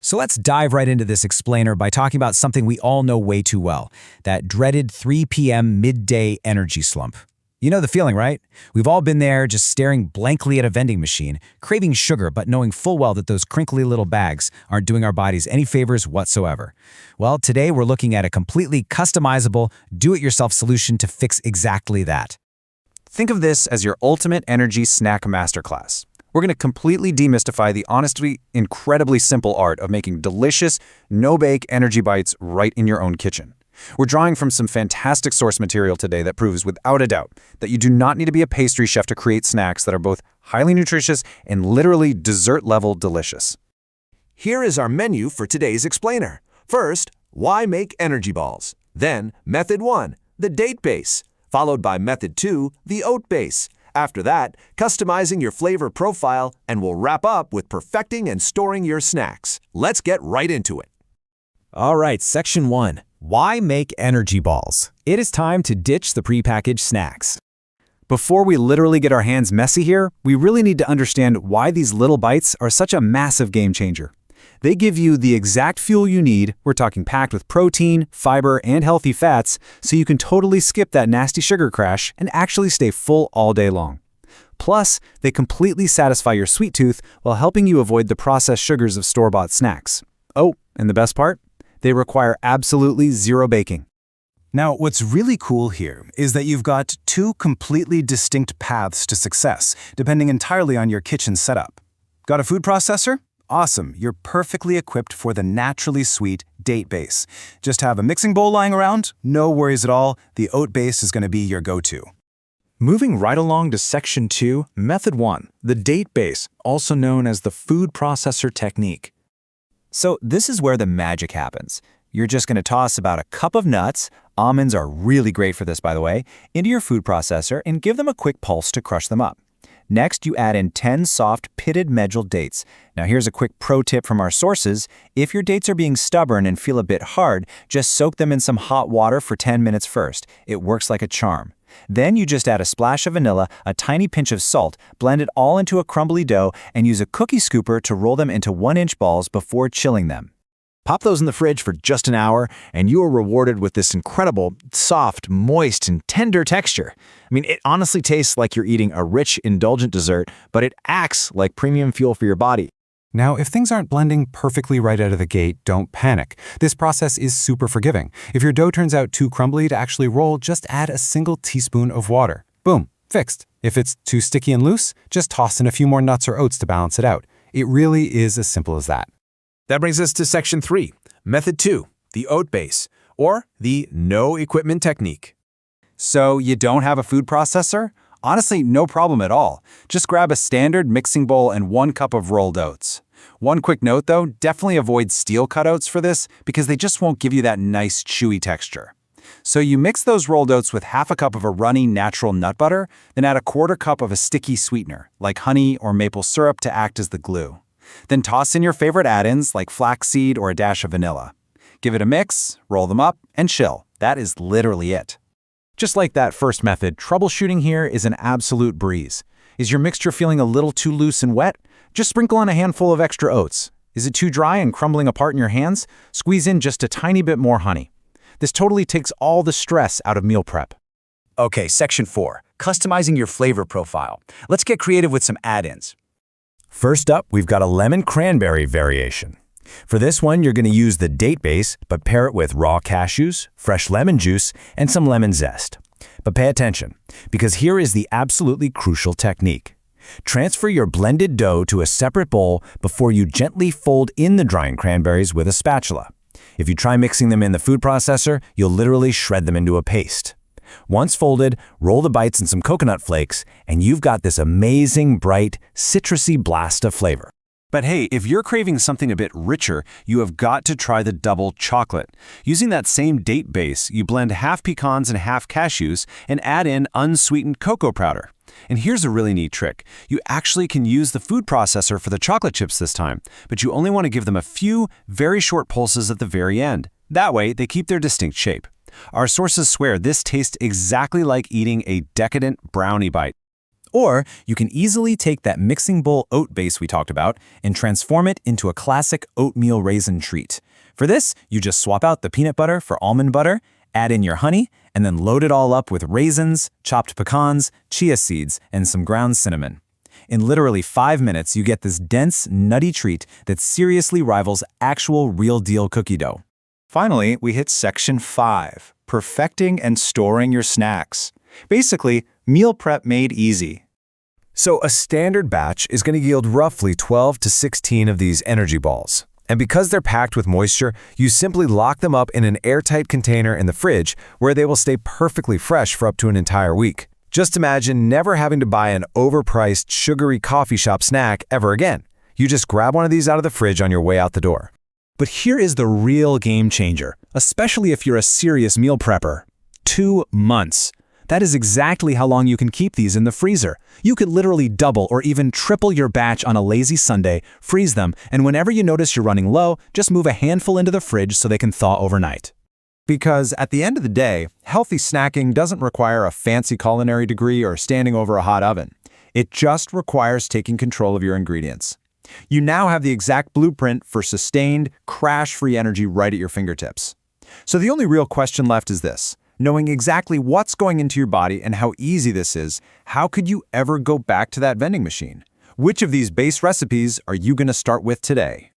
So let's dive right into this explainer by talking about something we all know way too well, that dreaded 3 p.m. midday energy slump. You know the feeling, right? We've all been there just staring blankly at a vending machine, craving sugar but knowing full well that those crinkly little bags aren't doing our bodies any favors whatsoever. Well, today we're looking at a completely customizable, do-it-yourself solution to fix exactly that. Think of this as your ultimate energy snack masterclass. We're going to completely demystify the honestly incredibly simple art of making delicious, no-bake energy bites right in your own kitchen. We're drawing from some fantastic source material today that proves without a doubt that you do not need to be a pastry chef to create snacks that are both highly nutritious and literally dessert-level delicious. Here is our menu for today's explainer. First, why make energy balls? Then, Method 1, the date base, followed by Method 2, the oat base. After that, customizing your flavor profile, and we'll wrap up with perfecting and storing your snacks. Let's get right into it. All right, Section 1. Why make energy balls? It is time to ditch the prepackaged snacks. Before we literally get our hands messy here, we really need to understand why these little bites are such a massive game changer. They give you the exact fuel you need, we're talking packed with protein, fiber, and healthy fats, so you can totally skip that nasty sugar crash and actually stay full all day long. Plus, they completely satisfy your sweet tooth while helping you avoid the processed sugars of store-bought snacks. Oh, and the best part? They require absolutely zero baking. Now, what's really cool here is that you've got two completely distinct paths to success, depending entirely on your kitchen setup. Got a food processor? Awesome, you're perfectly equipped for the naturally sweet date base. Just have a mixing bowl lying around, no worries at all, the oat base is going to be your go-to. Moving right along to Section 2, Method 1, the date base, also known as the food processor technique. So this is where the magic happens. You're just going to toss about a cup of nuts, almonds are really great for this by the way, into your food processor and give them a quick pulse to crush them up. Next, you add in 10 soft, pitted medjool dates. Now here's a quick pro tip from our sources. If your dates are being stubborn and feel a bit hard, just soak them in some hot water for 10 minutes first. It works like a charm. Then you just add a splash of vanilla, a tiny pinch of salt, blend it all into a crumbly dough, and use a cookie scooper to roll them into 1-inch balls before chilling them. Pop those in the fridge for just an hour, and you are rewarded with this incredible, soft, moist, and tender texture. I mean, it honestly tastes like you're eating a rich, indulgent dessert, but it acts like premium fuel for your body. Now, if things aren't blending perfectly right out of the gate, don't panic. This process is super forgiving. If your dough turns out too crumbly to actually roll, just add a single teaspoon of water. Boom, fixed. If it's too sticky and loose, just toss in a few more nuts or oats to balance it out. It really is as simple as that. That brings us to Section 3, Method 2, the oat base, or the no equipment technique. So you don't have a food processor? Honestly, no problem at all. Just grab a standard mixing bowl and 1 cup of rolled oats. One quick note though, definitely avoid steel cutouts for this because they just won't give you that nice chewy texture. So you mix those rolled oats with half a cup of a runny natural nut butter, then add a 1/4 cup of a sticky sweetener, like honey or maple syrup to act as the glue. Then toss in your favorite add-ins like flaxseed or a dash of vanilla. Give it a mix, roll them up, and chill. That is literally it. Just like that first method, troubleshooting here is an absolute breeze. Is your mixture feeling a little too loose and wet? Just sprinkle on a handful of extra oats. Is it too dry and crumbling apart in your hands? Squeeze in just a tiny bit more honey. This totally takes all the stress out of meal prep. Okay, Section 4. Customizing your flavor profile. Let's get creative with some add-ins. First up, we've got a lemon cranberry variation. For this one, you're going to use the date base, but pair it with raw cashews, fresh lemon juice, and some lemon zest. But pay attention, because here is the absolutely crucial technique. Transfer your blended dough to a separate bowl before you gently fold in the drying cranberries with a spatula. If you try mixing them in the food processor, you'll literally shred them into a paste. Once folded, roll the bites in some coconut flakes, and you've got this amazing, bright, citrusy blast of flavor. But hey, if you're craving something a bit richer, you have got to try the double chocolate. Using that same date base, you blend half pecans and half cashews and add in unsweetened cocoa powder. And here's a really neat trick. You actually can use the food processor for the chocolate chips this time, but you only want to give them a few very short pulses at the very end. That way, they keep their distinct shape. Our sources swear this tastes exactly like eating a decadent brownie bite. Or you can easily take that mixing bowl oat base we talked about and transform it into a classic oatmeal raisin treat. For this, you just swap out the peanut butter for almond butter, add in your honey, and then load it all up with raisins, chopped pecans, chia seeds, and some ground cinnamon. In literally 5 minutes, you get this dense, nutty treat that seriously rivals actual real-deal cookie dough. Finally, we hit section 5, perfecting and storing your snacks. Basically, meal prep made easy. So a standard batch is going to yield roughly 12 to 16 of these energy balls. And because they're packed with moisture, you simply lock them up in an airtight container in the fridge where they will stay perfectly fresh for up to an entire week. Just imagine never having to buy an overpriced, sugary coffee shop snack ever again. You just grab one of these out of the fridge on your way out the door. But here is the real game changer, especially if you're a serious meal prepper. 2 months. That is exactly how long you can keep these in the freezer. You could literally double or even triple your batch on a lazy Sunday, freeze them, and whenever you notice you're running low, just move a handful into the fridge so they can thaw overnight. Because at the end of the day, healthy snacking doesn't require a fancy culinary degree or standing over a hot oven. It just requires taking control of your ingredients. You now have the exact blueprint for sustained, crash-free energy right at your fingertips. So the only real question left is this. Knowing exactly what's going into your body and how easy this is, how could you ever go back to that vending machine? Which of these base recipes are you going to start with today?